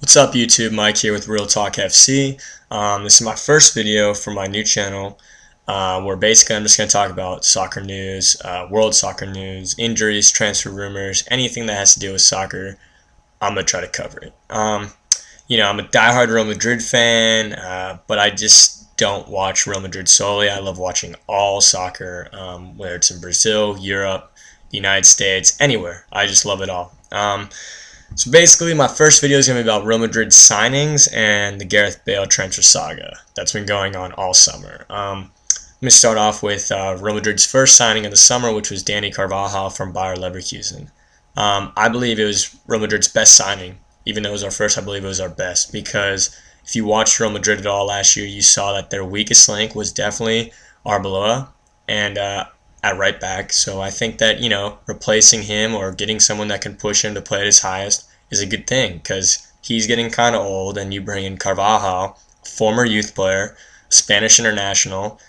What's up YouTube, Mike here with RealTalkFC. This is my first video for my new channel where basically I'm just going to talk about soccer news, world soccer news, injuries, transfer rumors, anything that has to do with soccer. I'm going to try to cover it. I'm a diehard Real Madrid fan, but I just don't watch Real Madrid solely. I love watching all soccer, whether it's in Brazil, Europe, the United States, anywhere. I just love it all. So basically, my first video is going to be about Real Madrid signings and the Gareth Bale Transfer Saga that's been going on all summer. I'm going to start off with Real Madrid's first signing of the summer, which was Dani Carvajal from Bayer Leverkusen. I believe it was Real Madrid's best signing. Even though it was our first, I believe it was our best, because if you watched Real Madrid at all last year, you saw that their weakest link was definitely Arbeloa and at right back. So I think that, replacing him or getting someone that can push him to play at his highest is a good thing, because he's getting kind of old, and you bring in Carvajal, former youth player, Spanish international.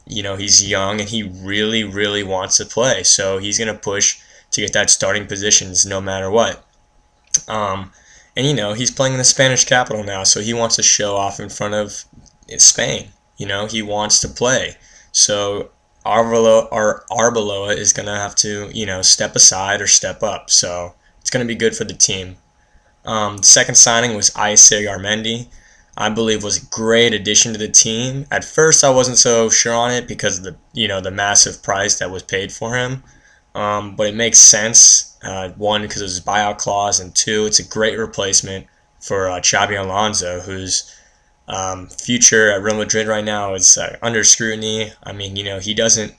He's young and he really, really wants to play. So he's going to push to get that starting positions no matter what. He's playing in the Spanish capital now, so he wants to show off in front of Spain. He wants to play. So Arbeloa is going to have to, step aside or step up. So it's going to be good for the team. The second signing was Aïssé Garmendi. I believe was a great addition to the team. At first, I wasn't so sure on it because of the massive price that was paid for him. But it makes sense. One, because of his buyout clause, and two, it's a great replacement for Xabi Alonso, whose future at Real Madrid right now is under scrutiny. I mean, he doesn't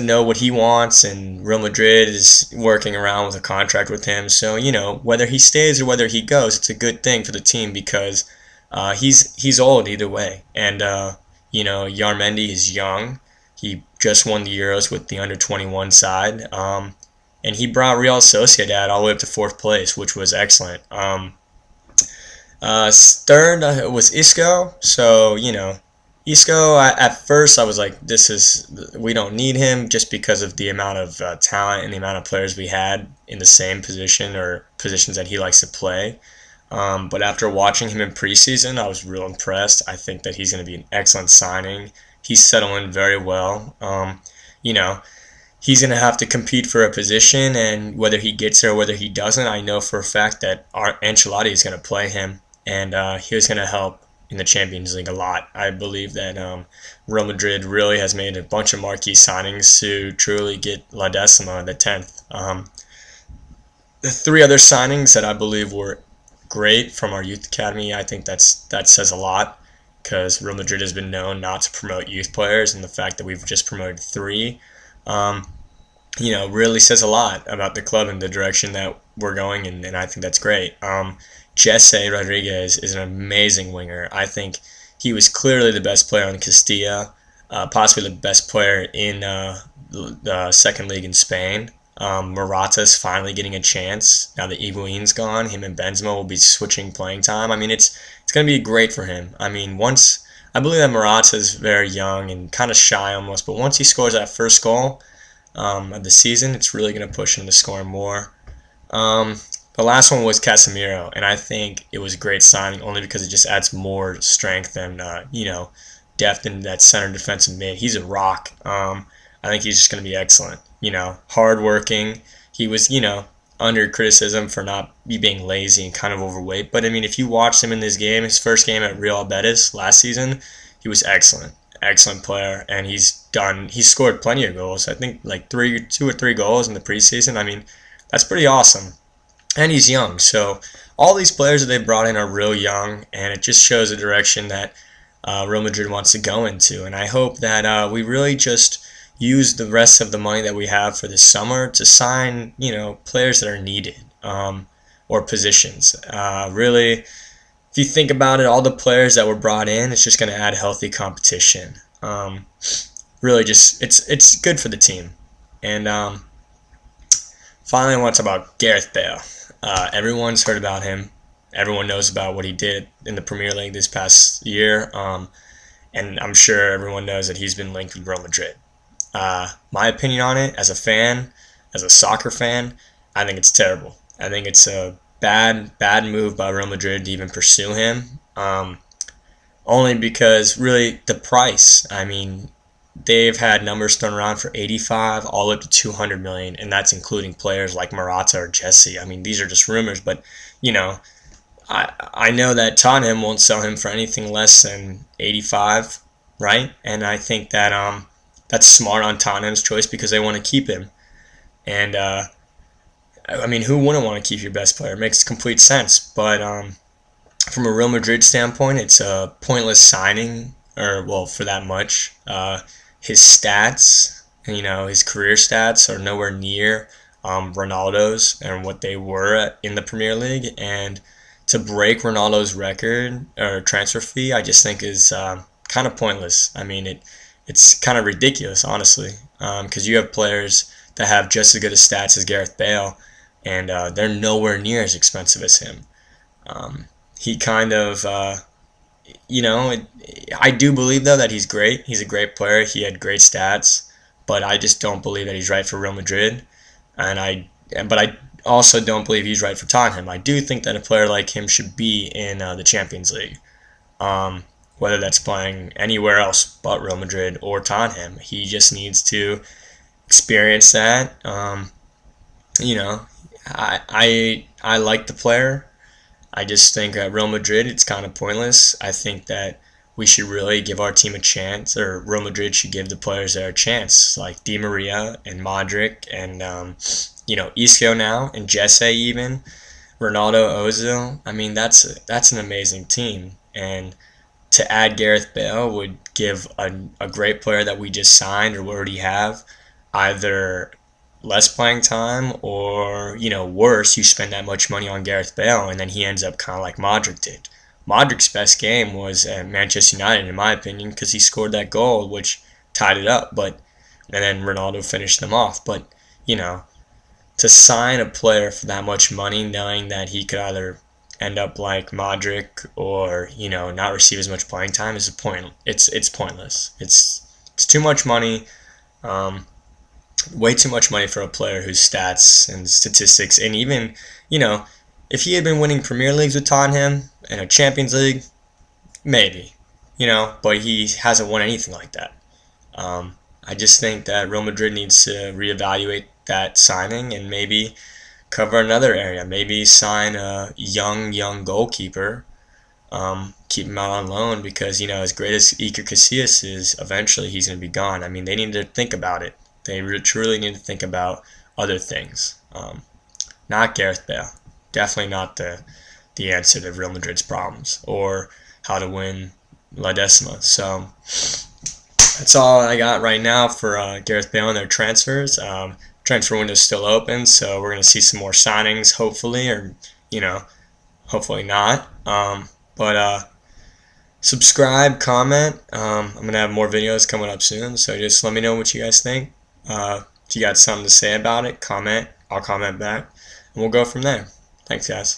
know what he wants, and Real Madrid is working around with a contract with him. So, whether he stays or whether he goes, it's a good thing for the team, because he's old either way. And, Garmendi is young. He just won the Euros with the under-21 side. And he brought Real Sociedad all the way up to 4th place, which was excellent. Third was Isco. So, Isco, at first I was like, we don't need him, just because of the amount of talent and the amount of players we had in the same position or positions that he likes to play. But after watching him in preseason, I was real impressed. I think that he's going to be an excellent signing. He's settling very well. He's going to have to compete for a position, and whether he gets there or whether he doesn't, I know for a fact that Ancelotti is going to play him, and he was going to help in the Champions League a lot. I believe that Real Madrid really has made a bunch of marquee signings to truly get La Decima, the 10th. The three other signings that I believe were great from our youth academy, I think that says a lot, because Real Madrid has been known not to promote youth players, and the fact that we've just promoted 3 really says a lot about the club and the direction that we're going, and I think that's great. Jesse Rodriguez is an amazing winger. I think he was clearly the best player on Castilla, possibly the best player in the second league in Spain. Morata's finally getting a chance. Now that Higuain's gone, him and Benzema will be switching playing time. I mean, it's going to be great for him. I mean, I believe that Morata is very young and kind of shy almost, but once he scores that first goal of the season, it's really going to push him to score more. The last one was Casemiro, and I think it was a great signing only because it just adds more strength and depth in that center defensive mid. He's a rock. I think he's just going to be excellent. Hardworking. He was under criticism for not being lazy and kind of overweight. But, I mean, if you watched him in this game, his first game at Real Betis last season, he was excellent. Excellent player. And he's scored plenty of goals. I think like 2 or 3 goals in the preseason. I mean, that's pretty awesome. And he's young. So all these players that they brought in are real young. And it just shows the direction that Real Madrid wants to go into. And I hope that we really just use the rest of the money that we have for this summer to sign, players that are needed, or positions. Really, if you think about it, all the players that were brought in, it's just going to add healthy competition. Really, just it's good for the team. And finally, I want to talk about Gareth Bale. Everyone's heard about him. Everyone knows about what he did in the Premier League this past year, and I'm sure everyone knows that he's been linked with Real Madrid. My opinion on it, as a fan, as a soccer fan, I think it's terrible. I think it's a bad move by Real Madrid to even pursue him. Only because really the price. I mean, they've had numbers thrown around for 85 all up to 200 million, and that's including players like Morata or Jesse. I mean, these are just rumors, but you know, I know that Tottenham won't sell him for anything less than 85, right? And I think that that's smart on Tottenham's choice because they want to keep him. And I mean, who wouldn't want to keep your best player? It makes complete sense. But from a Real Madrid standpoint, it's a pointless signing, or well, for that much. His stats, his career stats are nowhere near Ronaldo's and what they were in the Premier League. And to break Ronaldo's record or transfer fee, I just think is kind of pointless. I mean, it's kind of ridiculous, honestly, because you have players that have just as good a stats as Gareth Bale, and they're nowhere near as expensive as him. He kind of, I do believe, though, that he's great. He's a great player. He had great stats, but I just don't believe that he's right for Real Madrid. But I also don't believe he's right for Tottenham. I do think that a player like him should be in the Champions League, whether that's playing anywhere else but Real Madrid or Tottenham. He just needs to experience that. I like the player. I just think at Real Madrid it's kind of pointless. I think that we should really give our team a chance, or Real Madrid should give the players there a chance, like Di Maria and Modric and Isco now and Jesse even, Ronaldo, Ozil. I mean, that's an amazing team, and to add Gareth Bale would give a great player that we just signed or already have either less playing time or, worse, you spend that much money on Gareth Bale and then he ends up kind of like Modric did. Modric's best game was at Manchester United, in my opinion, because he scored that goal, which tied it up, and then Ronaldo finished them off. But, to sign a player for that much money, knowing that he could either end up like Modric or, not receive as much playing time is a point. It's pointless. It's too much money. Way too much money for a player whose stats and statistics, and even, if he had been winning Premier Leagues with Tottenham and a Champions League, maybe, but he hasn't won anything like that. I just think that Real Madrid needs to reevaluate that signing and maybe cover another area. Maybe sign a young goalkeeper, keep him out on loan because, as great as Iker Casillas is, eventually he's going to be gone. I mean, they need to think about it. They truly need to think about other things. Not Gareth Bale. Definitely not the answer to Real Madrid's problems or how to win La Decima. So that's all I got right now for Gareth Bale and their transfers. Transfer window's still open, so we're going to see some more signings, hopefully, or, hopefully not. But subscribe, comment. I'm going to have more videos coming up soon, so just let me know what you guys think. If you got something to say about it, comment. I'll comment back, and we'll go from there. Thanks, guys.